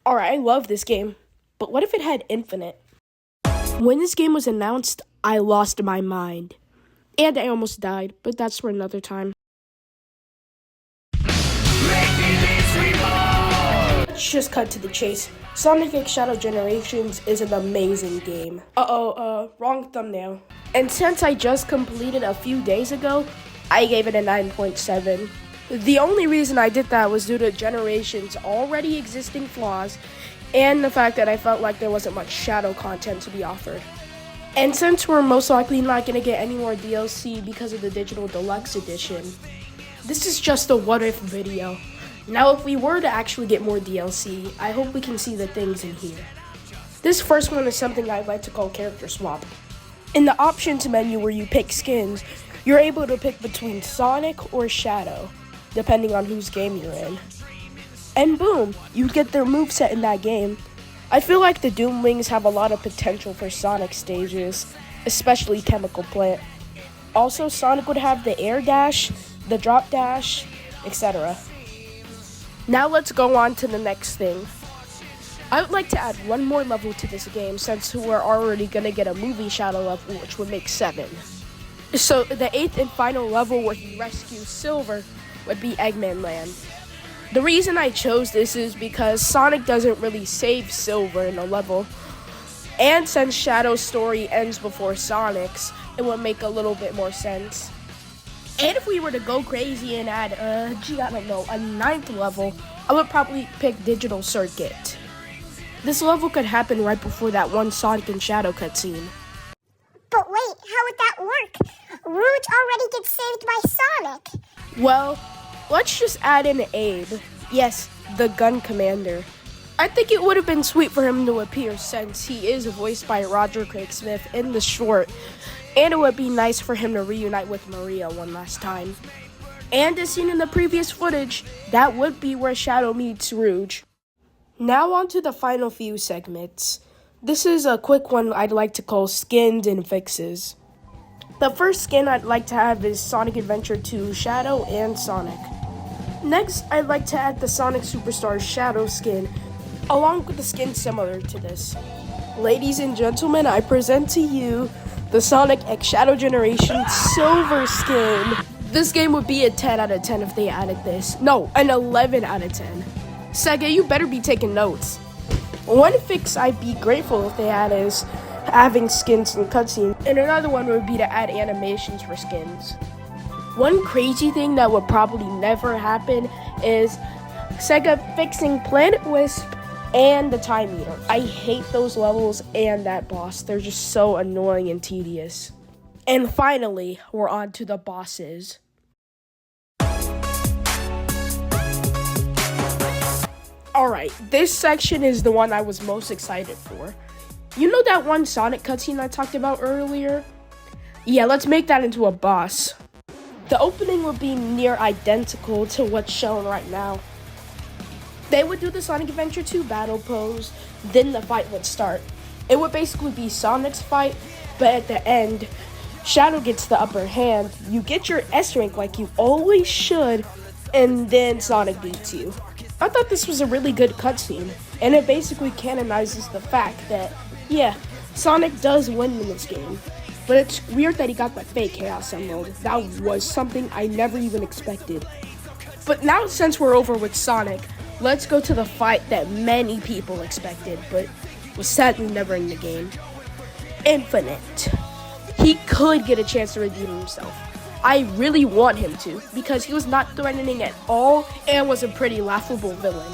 Alright, I love this game, but what if it had infinite? When this game was announced, I lost my mind. And I almost died, but that's for another time. Let's just cut to the chase. Sonic X Shadow Generations is an amazing game. Wrong thumbnail. And since I just completed a few days ago, I gave it a 9.7. The only reason I did that was due to Generations' already existing flaws and the fact that I felt like there wasn't much Shadow content to be offered. And since we're most likely not going to get any more DLC because of the digital deluxe edition, this is just a what if video. Now if we were to actually get more DLC, I hope we can see the things in here. This first one is something I'd like to call character swap. In the options menu where you pick skins, you're able to pick between Sonic or Shadow, depending on whose game you're in. And boom, you get their moveset in that game. I feel like the Doomwings have a lot of potential for Sonic stages, especially Chemical Plant. Also, Sonic would have the air dash, the drop dash, etc. Now let's go on to the next thing. I would like to add one more level to this game since we're already going to get a movie Shadow level, which would make 7. So the 8th and final level where he rescues Silver would be Eggman Land. The reason I chose this is because Sonic doesn't really save Silver in a level, and since Shadow's story ends before Sonic's, it would make a little bit more sense. And if we were to go crazy and add, a 9th level, I would probably pick Digital Circuit. This level could happen right before that one Sonic and Shadow cutscene. But wait, how would that work? Rouge already gets saved by Sonic. Well, let's just add in Abe. Yes, the gun commander. I think it would have been sweet for him to appear since he is voiced by Roger Craig Smith in the short, and it would be nice for him to reunite with Maria one last time. And as seen in the previous footage, that would be where Shadow meets Rouge. Now on to the final few segments. This is a quick one I'd like to call skins and fixes. The first skin I'd like to have is Sonic Adventure 2 Shadow and Sonic. Next, I'd like to add the Sonic Superstars Shadow skin, along with a skin similar to this. Ladies and gentlemen, I present to you the Sonic X Shadow Generation Silver skin. This game would be a 10 out of 10 if they added this. No, an 11 out of 10. Sega, you better be taking notes. One fix I'd be grateful if they had is having skins in cutscenes, and another one would be to add animations for skins. One crazy thing that would probably never happen is Sega fixing Planet Wisp and the Time Eater. I hate those levels and that boss. They're just so annoying and tedious. And finally, we're on to the bosses. Alright, this section is the one I was most excited for. You know that one Sonic cutscene I talked about earlier? Yeah, let's make that into a boss. The opening would be near identical to what's shown right now. They would do the Sonic Adventure 2 battle pose, then the fight would start. It would basically be Sonic's fight, but at the end, Shadow gets the upper hand, you get your S rank like you always should, and then Sonic beats you. I thought this was a really good cutscene, and it basically canonizes the fact that, yeah, Sonic does win in this game. But it's weird that he got the fake Chaos Emerald. That was something I never even expected. But now since we're over with Sonic, let's go to the fight that many people expected, but was sadly never in the game. Infinite. He could get a chance to redeem himself. I really want him to, because he was not threatening at all and was a pretty laughable villain.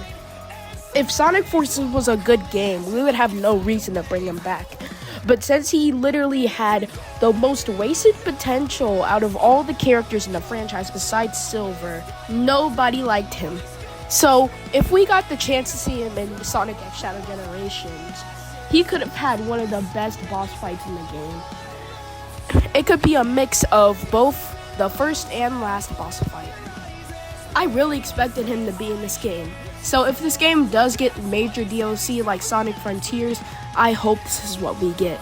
If Sonic Forces was a good game, we would have no reason to bring him back. But since he literally had the most wasted potential out of all the characters in the franchise besides Silver, nobody liked him. So if we got the chance to see him in Sonic X Shadow Generations, he could have had one of the best boss fights in the game. It could be a mix of both the first and last boss fight. I really expected him to be in this game. So if this game does get major DLC like Sonic Frontiers, I hope this is what we get.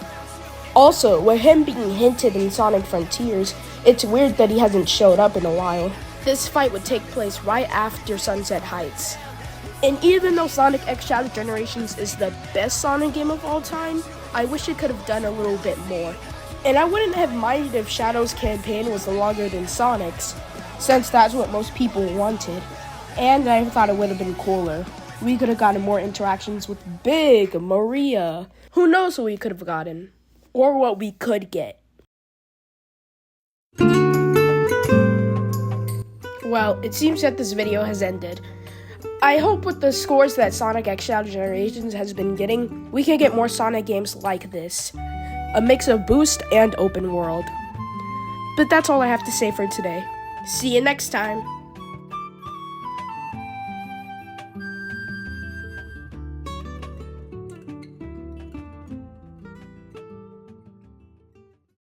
Also, with him being hinted in Sonic Frontiers, it's weird that he hasn't showed up in a while. This fight would take place right after Sunset Heights. And even though Sonic X Shadow Generations is the best Sonic game of all time, I wish it could have done a little bit more. And I wouldn't have minded if Shadow's campaign was longer than Sonic's, since that's what most people wanted. And I thought it would have been cooler. We could have gotten more interactions with Big Maria. Who knows what we could have gotten, or what we could get. Well, it seems that this video has ended. I hope with the scores that Sonic X Shadow Generations has been getting, we can get more Sonic games like this. A mix of boost and open world. But that's all I have to say for today. See you next time.